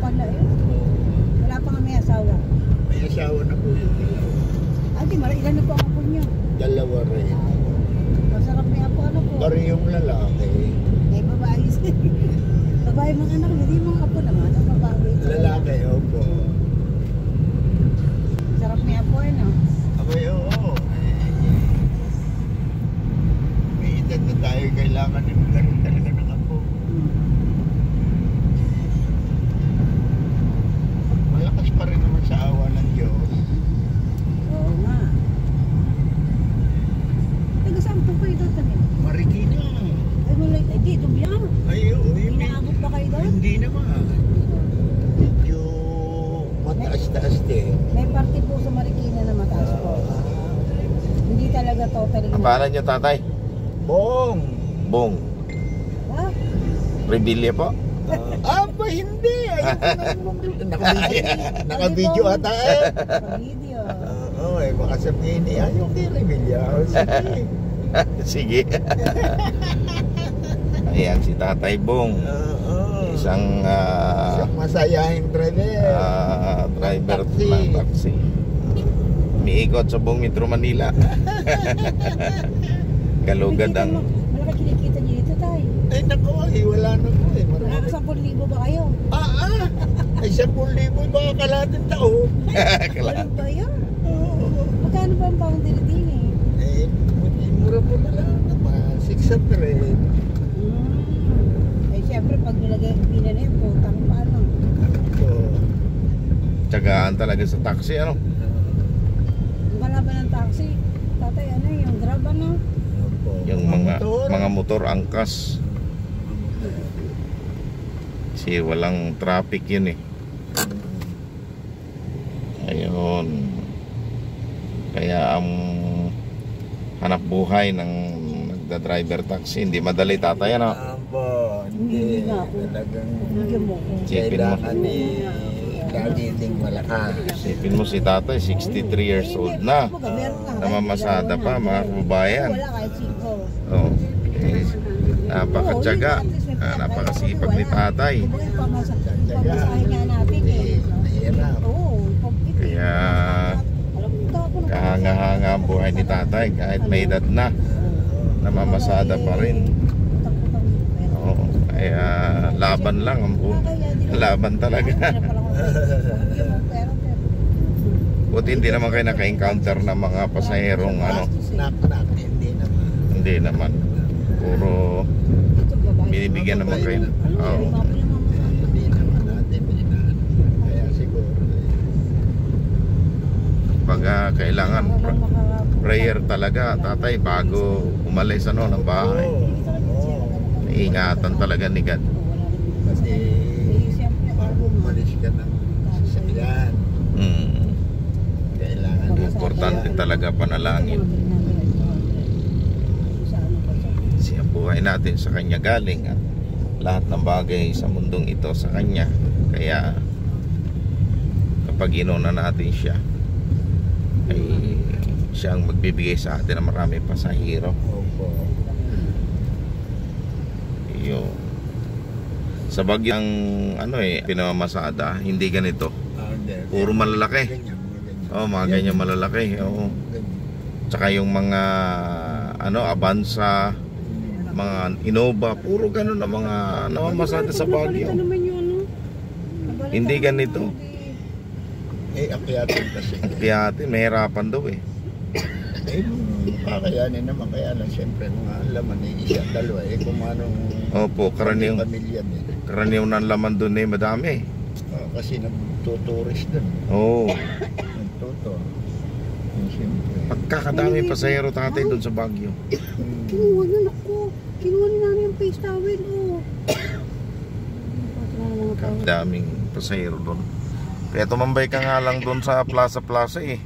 pala eh. Wala pa nga may asawa. May asawa na po yun. Ate, ilan na po ang apo niyo? Dalawa rin. Masarap may apo ano po? Parehong lalaki. Eh, babae siya. Babae mga anak, hindi mga apo naman. Ang babae. Lalaki, opo. Sarap may apo eh, no? Abay, oo. May edad na tayo, kailangan din magkaroon talaga ng apo. Malakas pa rin naman sa awa ng Diyos. Oo nga. Taga saan po kayo doon tanin? Marikina. Ay, wala. Ay, dito bilang. Ay, oo. Inaabot pa kayo doon? Hindi naman. Medyo mataas-taas din. May party po sa Marikina na mataas po. Hindi talaga totally. Ang pangalan niyo, tatay? Bong! Bong. Ha? Rebilla po? Aba, hindi! Naka-video ata eh. Sa video. Oo, eh, baka sabihin niya, ayaw kay Rebilla. Sige. Sige. Ayan si Tatay Bong. Oo. Isang Isang masayahing driver. driver Taxi. ng taxi. Umiikot sa buong Metro Manila. Galugad ang... Malaki kinikita niyo dito, tay. Ay, naku, wala na po eh. Marami. Nakaka 10,000 ba kayo? Ay, 10,000 baka kalating tao. Walang ba yun? Oo. Magkano ba ang pang dili-dili? Eh, mura po na lang naman. 600. Eh, syempre, pag nilagay ang pina na yun, putang paano? Oo. Tsagaan talaga sa taxi, ano? Ang kalaban ng taxi, tatay, ano yung grab, ano? Yung mga motor angkas. Kasi walang traffic yun eh. Ayun. Kaya ang hanap buhay ng nagda-driver taxi hindi madali, tatay, ano? Aba, hindi. Hindi nga ako. Talagang Bigyan mo ko. Sipin mo. kailangan lagi ding malakas. Sipin mo si tatay, 63 years old na. Namamasada pa, mga kababayan. Wala kahit 5. Oh. Napakatyaga. Napakasipag ni tatay. Pamasahin nga natin eh. Mahirap. Oo. Kaya kahanga-hanga ang buhay ni tatay kahit may edad na. Namamasada pa rin. Oo. Kaya laban lang ang buhay. Laban talaga. Buti hindi naman kayo naka-encounter ng mga pasaherong ano. Knock-knock, hindi naman. Hindi naman. Puro binibigyan naman kayo. Oo. Hindi naman natin binaan. Kaya siguro. Pag kailangan prayer talaga, tatay, bago umalis ano ng bahay. Iingatan talaga ni God. Kasi bago umalis ka ng sasakyan, kailangan Importante talaga panalangin. Kasi ang buhay natin sa Kanya galing at lahat ng bagay sa mundong ito sa Kanya. Kaya kapag inuna natin siya, ay siya ang magbibigay sa atin ng maraming pasahero. Opo. Yung sa bagyang ano pinamamasada, hindi ganito. Puro malalaki. Oh, mga ganyan malalaki. Oo. Tsaka yung mga Avanza, mga Innova, puro ganun na mga namamasada sa Baguio. Hindi ganito. Akyatin kasi. Akyatin, mahirapan daw eh. Kakayanin naman, kaya lang siyempre mga laman isa, dalawa kung anong Opo, karaniwang pamilya din. ng laman doon madami. Kasi nagtuturis doon. Oo. Nagtuto. Siyempre. Pagkakadami pasahero tatay doon sa Baguio. Kinuha nyo, naku. Kinuha nyo namin yung face towel, oh. Daming pasahero doon. Kaya tumambay ka nga lang doon sa plaza eh.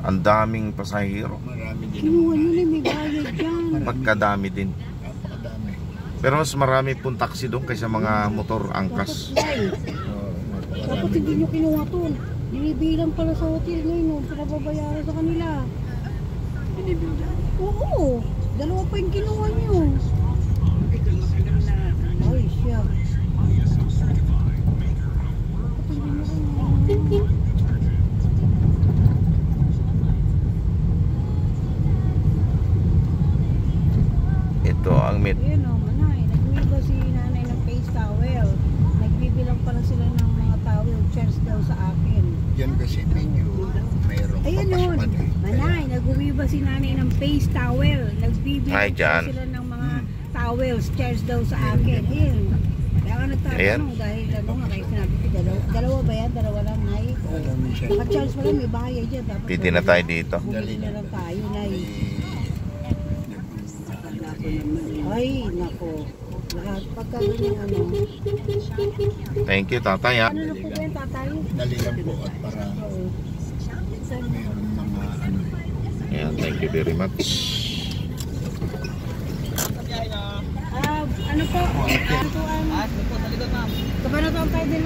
Ang daming pasahero. Marami din. Kinuha nyo na, may bayad dyan. Pagkadami din. Napakadami. Pero mas marami pong taxi doon kaysa mga motor angkas. Dapat hindi nyo kinuha to. Binibilang pala sa hotel ngayon, no? Pinababayaran sa kanila. Binibilang? Oo. Dalawa pa yung kinuha nyo. Ay, siya. kasi medyo mayroon Ayun nun, papaspan eh. manay, nag-uwi ba si nanay ng face towel? Nagbibigay Ay, pa dyan. sila ng mga towels, chairs daw sa akin. Ayun. Kaya ka Ayan. nagtatanong dahil ano nga, kayo sinabi ko, dalawa ba yan? Dalawa lang, nay? Alam mo siya. Naka-charge pala, may bayay dyan. Dapat Pwede na tayo dito. bumili na lang tayo, nay. Ay, nako. Lahat, pagka ganyan ano. Thank you, tatay, ha? Ano na po ba yung tatay? Dali lang po at para Oo. mayroong mga ano. Ayan, thank you very much. Ano po? Ano po ang... Kabanatuan tayo din